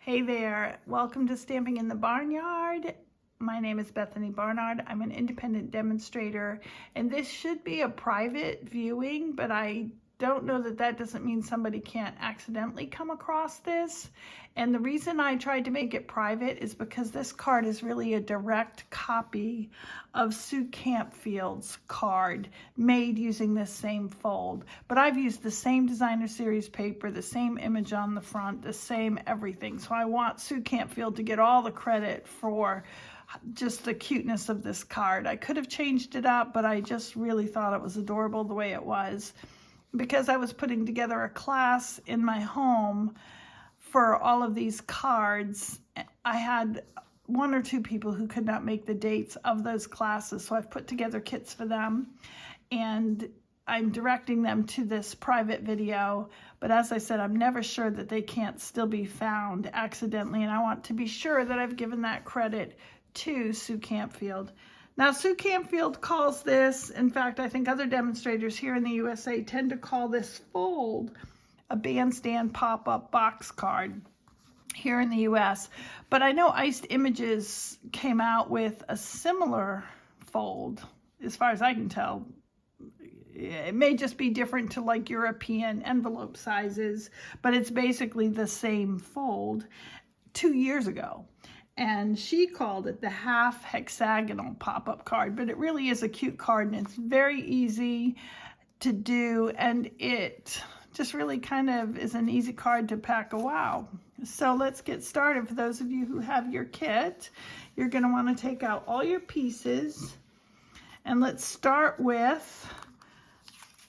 Hey there, welcome to Stamping in the Barnyard. My name is Bethany Barnard. I'm an independent demonstrator, and this should be a private viewing, but I don't know that that doesn't mean somebody can't accidentally come across this. And the reason I tried to make it private is because this card is really a direct copy of Sue Campfield's card made using this same fold. But I've used the same designer series paper, the same image on the front, the same everything. So I want Sue Campfield to get all the credit for just the cuteness of this card. I could have changed it up, but I just really thought it was adorable the way it was. Because I was putting together a class in my home for all of these cards, I had one or two people who could not make the dates of those classes, so I've put together kits for them, and I'm directing them to this private video. But as I said, I'm never sure that they can't still be found accidentally, and I want to be sure that I've given that credit to Sue Campfield. Now, Sue Campfield calls this, in fact, I think other demonstrators here in the USA tend to call this fold a bandstand pop-up box card here in the US. But I know Iced Images came out with a similar fold, as far as I can tell. It may just be different to like European envelope sizes, but it's basically the same fold 2 years ago. And she called it the half hexagonal pop-up card, but it really is a cute card, and it's very easy to do, and it just really kind of is an easy card to pack a wow. So let's get started. For those of you who have your kit, you're going to want to take out all your pieces, and let's start with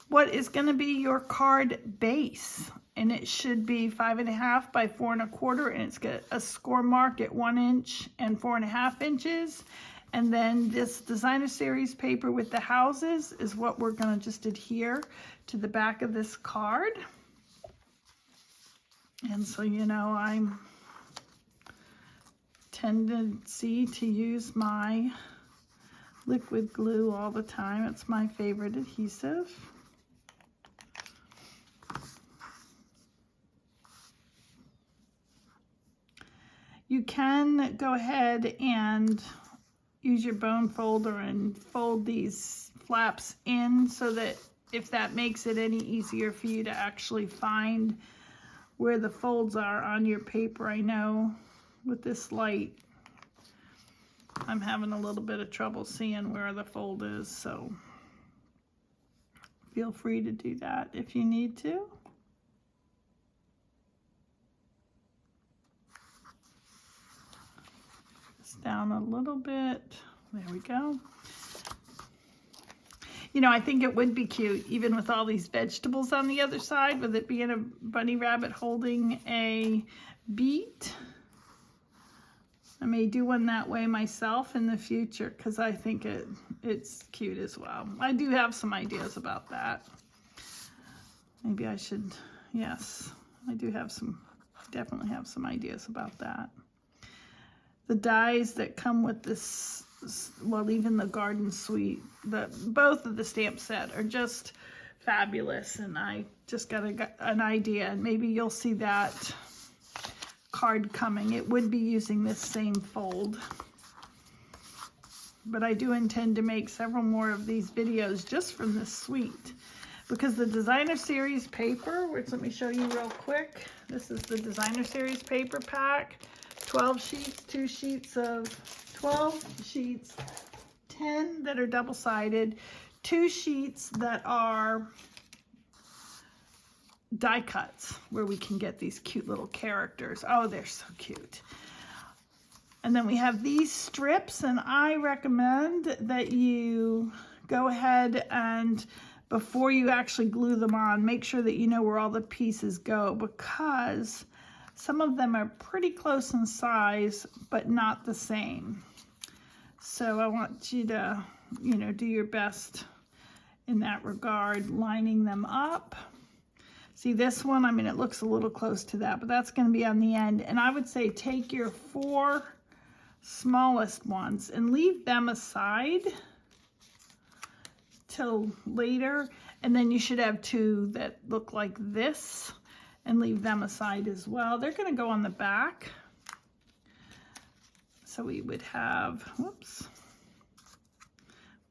what is going to be your card base. And it should be 5.5 by 4 1/4, and it's got a score mark at 1 inch and 4.5 inches. And then this designer series paper with the houses is what we're going to just adhere to the back of this card. And so, you know, I'm tendency to use my liquid glue all the time. It's my favorite adhesive. You can go ahead and use your bone folder and fold these flaps in so that if that makes it any easier for you to actually find where the folds are on your paper. I know with this light, I'm having a little bit of trouble seeing where the fold is, so feel free to do that if you need to. Down a little bit. There we go. You know, I think it would be cute, even with all these vegetables on the other side, with it being a bunny rabbit holding a beet. I may do one that way myself in the future because I think it's cute as well. I do have some ideas about that. Maybe I should, yes, I do have some, definitely have some ideas about that. The dies that come with this, well, even the Garden Suite, both of the stamp set are just fabulous, and I just got an idea, and maybe you'll see that card coming. It would be using this same fold, but I do intend to make several more of these videos just from this suite, because the designer series paper, which let me show you real quick. This is the designer series paper pack. 12 sheets, 2 sheets of 12 sheets, 10 that are double-sided, 2 sheets that are die cuts where we can get these cute little characters. Oh, they're so cute. And then we have these strips, and I recommend that you go ahead and before you actually glue them on, make sure that you know where all the pieces go, because some of them are pretty close in size, but not the same. So I want you to, you know, do your best in that regard, lining them up. See this one, I mean, it looks a little close to that, but that's going to be on the end. And I would say take your 4 smallest ones and leave them aside till later. And then you should have 2 that look like this, and leave them aside as well. They're going to go on the back. So we would have, whoops,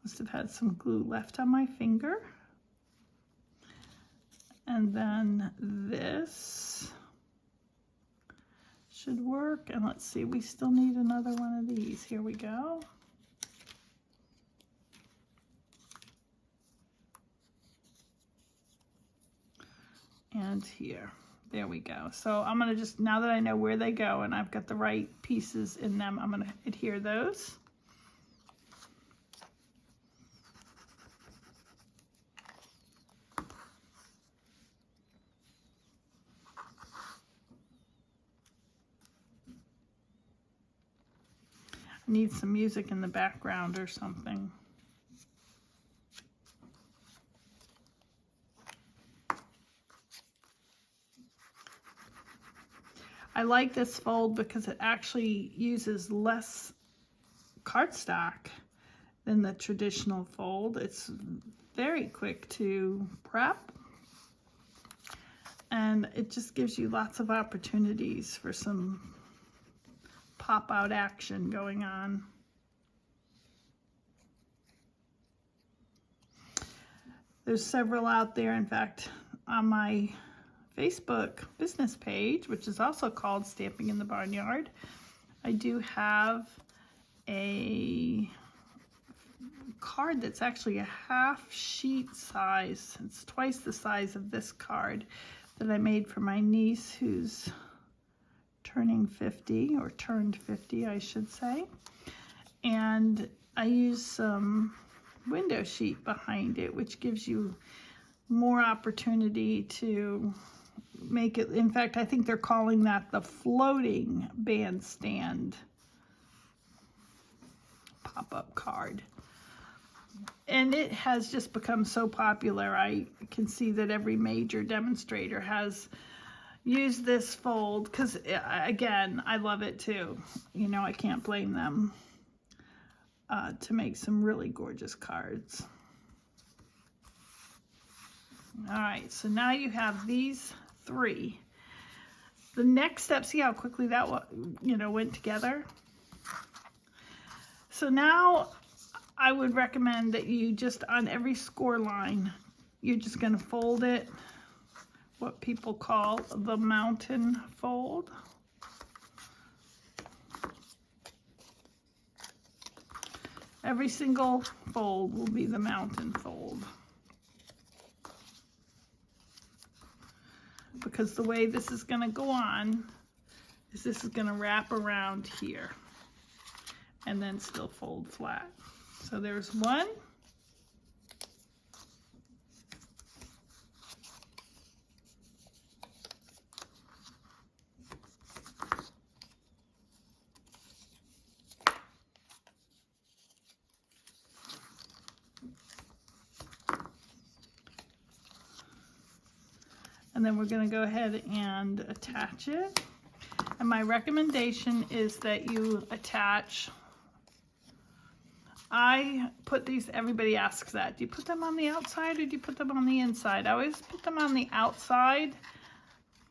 must have had some glue left on my finger. And then this should work. And let's see, we still need another one of these. Here we go. And here, there we go. So I'm gonna just, now that I know where they go and I've got the right pieces in them, I'm gonna adhere those. I need some music in the background or something. I like this fold because it actually uses less cardstock than the traditional fold. It's very quick to prep, and it just gives you lots of opportunities for some pop-out action going on. There's several out there. In fact, on my Facebook business page, which is also called Stamping in the Barnyard, I do have a card that's actually a half sheet size. It's twice the size of this card that I made for my niece who's turning 50, or turned 50, I should say. And I use some window sheet behind it, which gives you more opportunity to make it. In fact, I think they're calling that the floating bandstand pop-up card. And it has just become so popular. I can see that every major demonstrator has used this fold because, again, I love it too. You know, I can't blame them to make some really gorgeous cards. All right, so now you have these three. The next step, see how quickly that went together? So now I would recommend that you just, on every score line, you're just going to fold it, what people call the mountain fold. Every single fold will be the mountain fold. Because the way this is going to go on is this is going to wrap around here and then still fold flat. So there's one. And then we're going to go ahead and attach it. And my recommendation is that you attach, I put these, everybody asks that, do you put them on the outside or do you put them on the inside? I always put them on the outside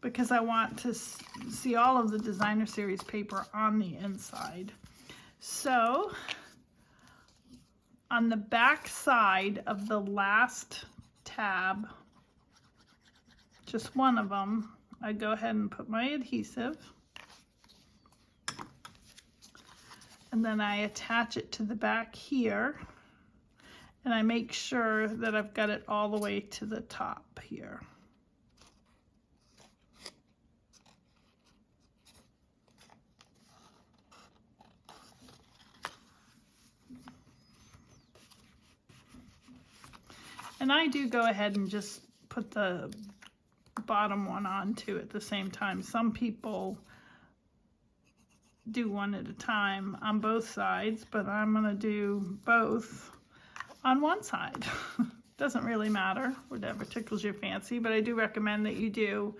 because I want to see all of the designer series paper on the inside. So on the back side of the last tab, just one of them, I go ahead and put my adhesive, and then I attach it to the back here, and I make sure that I've got it all the way to the top here. And I do go ahead and just put the bottom one on too at the same time. Some people do one at a time on both sides, but I'm gonna do both on one side. Doesn't really matter, whatever tickles your fancy, but I do recommend that you do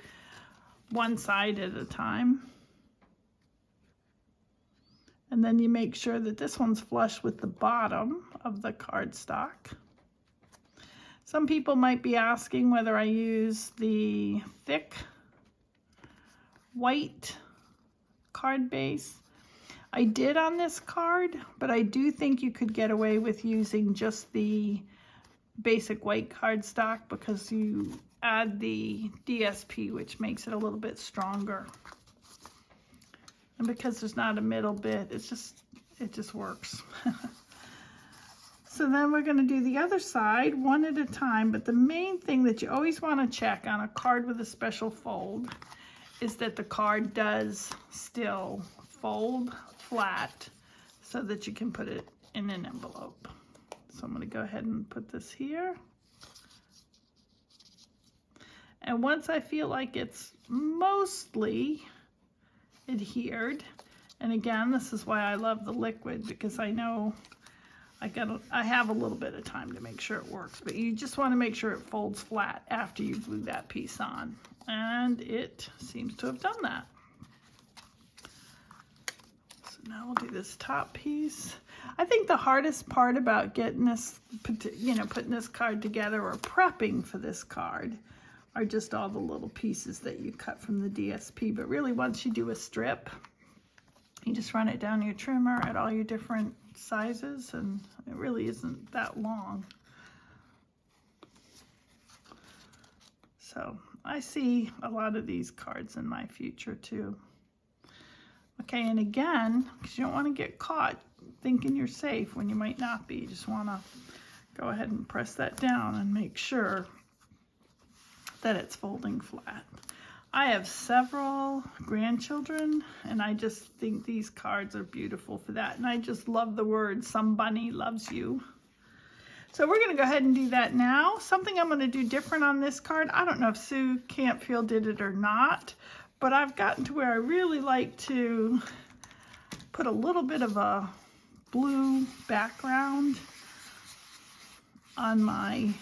one side at a time. And then you make sure that this one's flush with the bottom of the cardstock. Some people might be asking whether I use the thick white card base. I did on this card, but I do think you could get away with using just the basic white cardstock because you add the DSP, which makes it a little bit stronger. And because there's not a middle bit, it just works. So then we're going to do the other side one at a time, but the main thing that you always want to check on a card with a special fold is that the card does still fold flat so that you can put it in an envelope. So I'm going to go ahead and put this here. And once I feel like it's mostly adhered, and again, this is why I love the liquid, because I know I have a little bit of time to make sure it works, but you just want to make sure it folds flat after you glue that piece on. And it seems to have done that. So now we'll do this top piece. I think the hardest part about getting this, putting this card together or prepping for this card are just all the little pieces that you cut from the DSP. But really, once you do a strip, you just run it down your trimmer at all your different sizes, and it really isn't that long. So I see a lot of these cards in my future too. Okay, and again, because you don't want to get caught thinking you're safe when you might not be, you just want to go ahead and press that down and make sure that it's folding flat. I have several grandchildren, and I just think these cards are beautiful for that. And I just love the word, "Somebody loves you." So we're going to go ahead and do that now. Something I'm going to do different on this card. I don't know if Sue Campfield did it or not, but I've gotten to where I really like to put a little bit of a blue background on my,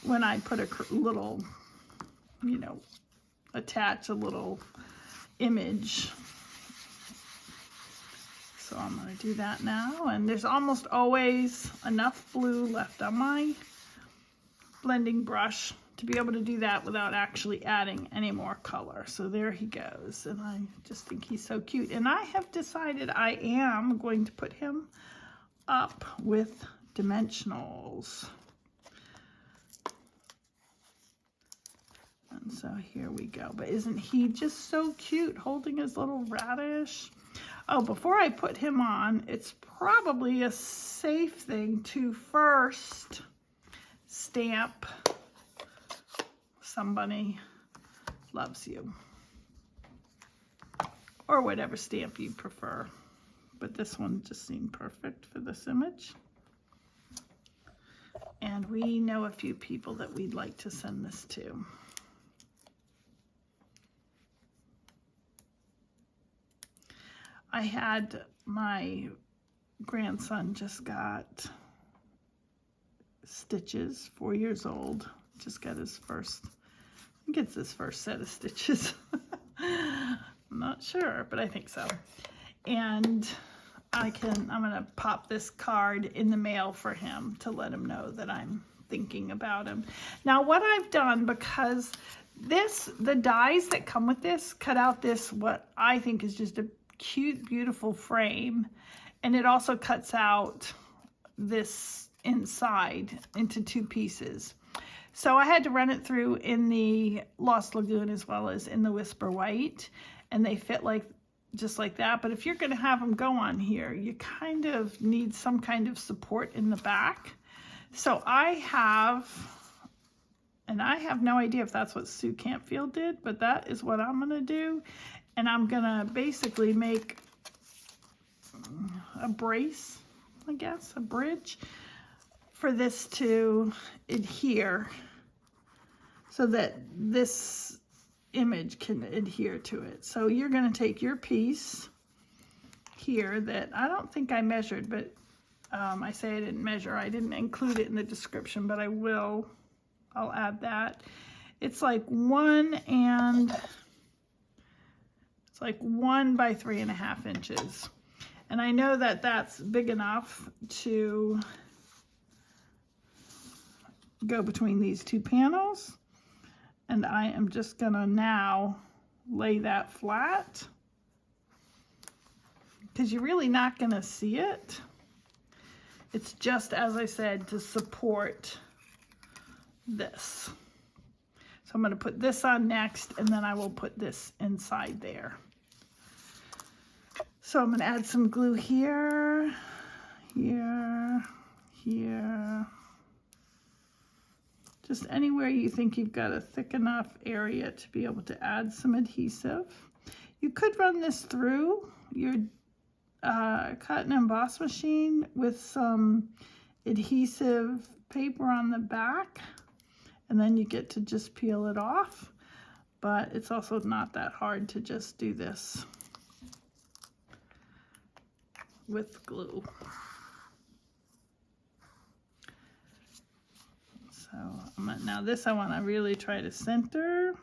when I put a little, attach a little image. So I'm going to do that now, and there's almost always enough blue left on my blending brush to be able to do that without actually adding any more color. So there he goes, and I just think he's so cute. And I have decided I am going to put him up with dimensionals. And so here we go. But isn't he just so cute holding his little radish? Oh, before I put him on, it's probably a safe thing to first stamp "Somebody loves you," or whatever stamp you prefer. But this one just seemed perfect for this image. And we know a few people that we'd like to send this to. I had my grandson just got stitches, 4 years old, just got his first, I think it's his first set of stitches. I'm not sure, but I think so. And I'm gonna pop this card in the mail for him to let him know that I'm thinking about him. Now what I've done, because the dies that come with this cut out this, what I think is just a cute, beautiful frame, and it also cuts out this inside into 2 pieces. So I had to run it through in the Lost Lagoon as well as in the Whisper White, and they fit just like that. But if you're going to have them go on here, you kind of need some kind of support in the back. So I have no idea if that's what Sue Campfield did, but that is what I'm going to do. And I'm gonna basically make a brace, I guess, a bridge, for this to adhere so that this image can adhere to it. So you're gonna take your piece here that I don't think I measured, but I say I didn't measure. I didn't include it in the description, but I will. I'll add that. It's like 1 by 3.5 inches. And I know that that's big enough to go between these 2 panels. And I am just gonna now lay that flat. because you're really not going to see it. It's just, as I said, to support this. So I'm going to put this on next, and then I will put this inside there. So I'm going to add some glue here, here, here. Just anywhere you think you've got a thick enough area to be able to add some adhesive. You could run this through your cut and emboss machine with some adhesive paper on the back, and then you get to just peel it off. But it's also not that hard to just do this with glue. So now this I want to really try to center.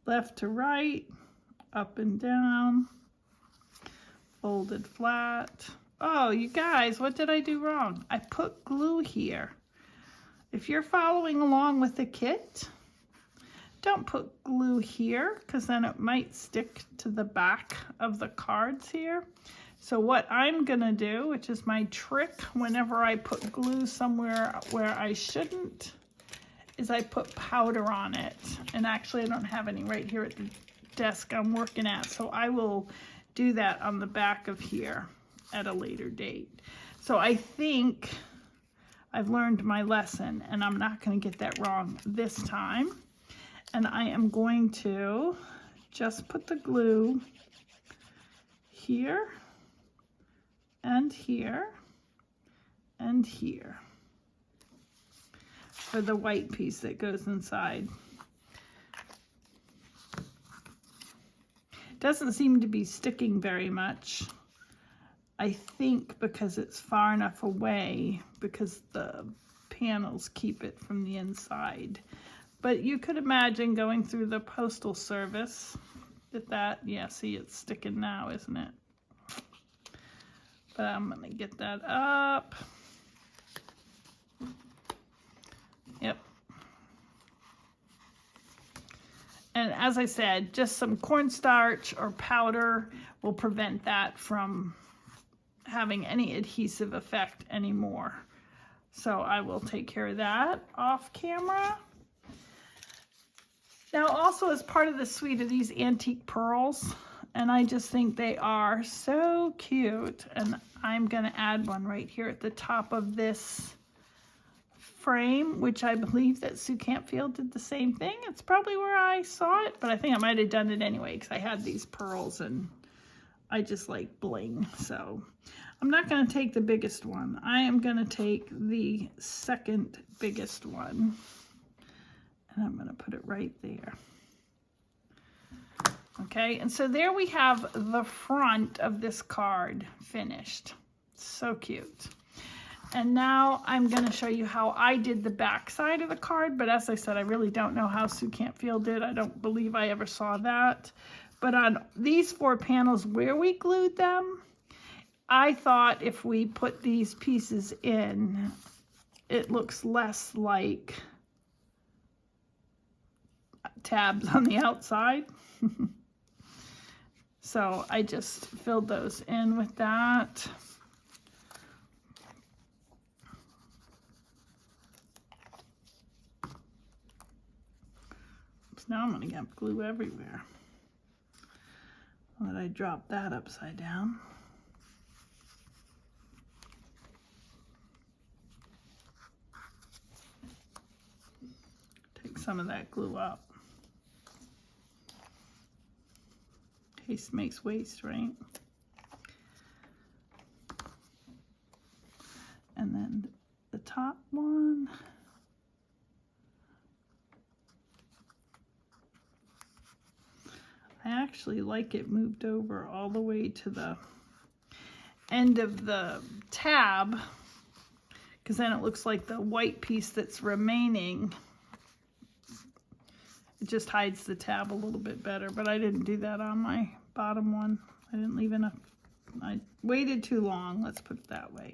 Left to right, up and down, folded flat. Oh, you guys, what did I do wrong? I put glue here. If you're following along with the kit, don't put glue here, because then it might stick to the back of the cards here. So what I'm gonna do, which is my trick whenever I put glue somewhere where I shouldn't, is I put powder on it. And actually I don't have any right here at the desk I'm working at, so I will do that on the back of here at a later date. So I think I've learned my lesson, and I'm not going to get that wrong this time. And I am going to just put the glue here and here and here for the white piece that goes inside. Doesn't seem to be sticking very much. I think because it's far enough away, because the panels keep it from the inside. But you could imagine going through the postal service that, yeah, see, it's sticking now, isn't it? But I'm gonna get that up. Yep. And as I said, just some cornstarch or powder will prevent that from having any adhesive effect anymore. So I will take care of that off camera. Now also, as part of the suite, are these antique pearls, and I just think they are so cute, and I'm gonna add one right here at the top of this frame, which I believe that Sue Campfield did the same thing. It's probably where I saw it, but I think I might have done it anyway because I had these pearls and I just like bling. So I'm not going to take the biggest one. I am going to take the second biggest one, and I'm going to put it right there. Okay, and so there we have the front of this card finished. So cute. And now I'm going to show you how I did the back side of the card, but as I said, I really don't know how Sue Campfield did. I don't believe I ever saw that. But on these 4 panels where we glued them, I thought if we put these pieces in, it looks less like tabs on the outside. So I just filled those in with that. Now I'm going to get glue everywhere. Let I drop that upside down. Take some of that glue up. Haste makes waste, right? And then the top one. I actually like it moved over all the way to the end of the tab, because then it looks like the white piece that's remaining, it just hides the tab a little bit better. But I didn't do that on my bottom one. I didn't leave enough. I waited too long, let's put it that way.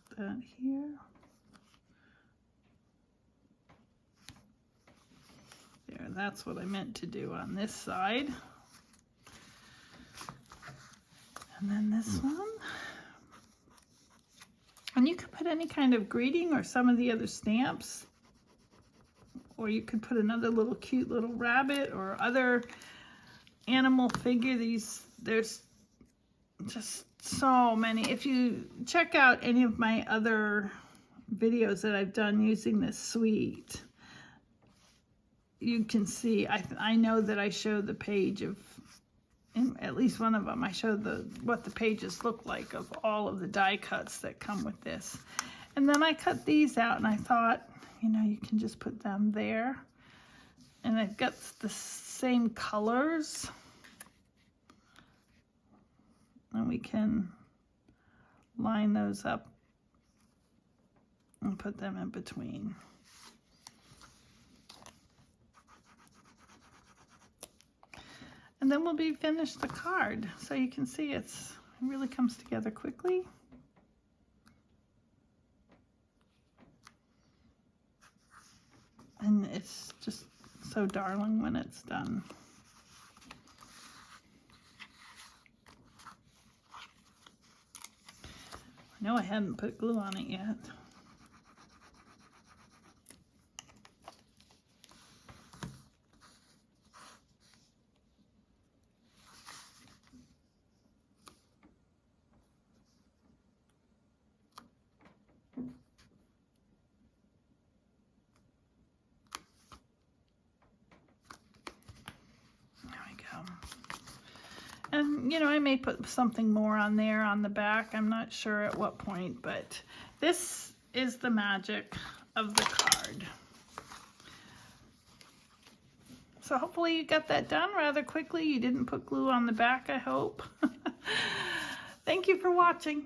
Put that here. that's what I meant to do on this side. And then this one. And you could put any kind of greeting or some of the other stamps. Or you could put another little cute little rabbit or other animal figure. There's just so many. If you check out any of my other videos that I've done using this suite, you can see, I know that I showed the page of, in at least one of them, I showed what the pages look like of all of the die cuts that come with this. And then I cut these out and I thought, you know, you can just put them there. And I've got the same colors. And we can line those up and put them in between. And then we'll be finished the card. So you can see it really comes together quickly. And it's just so darling when it's done. I know I hadn't put glue on it yet. And, you know, I may put something more on there on the back. I'm not sure at what point, but this is the magic of the card. So hopefully you got that done rather quickly. You didn't put glue on the back, I hope. Thank you for watching.